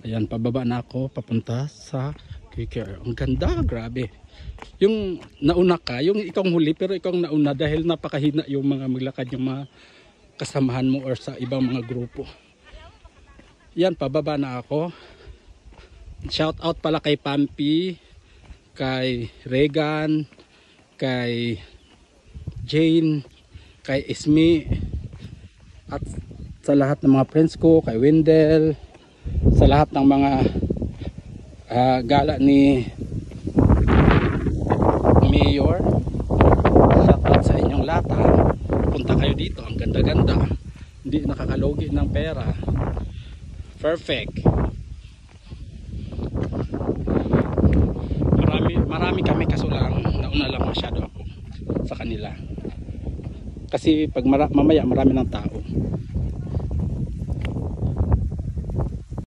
Ayan, pababa na ako papunta sa QQR. Ang ganda, grabe. Yung nauna ka, yung ikaw huli pero ikaw nauna dahil napakahina yung mga maglakad, yung mga kasamahan mo or sa ibang mga grupo. Yan, pababa na ako. Shout out pala kay Pampi, kay Regan, kay Jane, kay Ismi, at sa lahat ng mga friends ko, kay Wendell, sa lahat ng mga gala ni Mayor. Shout out sa inyong lahat. Punta kayo dito, ang ganda-ganda, hindi nakakalogi ng pera. Perfect. Marami kami, kaso lang nauna lang masyado ako sa kanila kasi pag mamaya marami ng tao.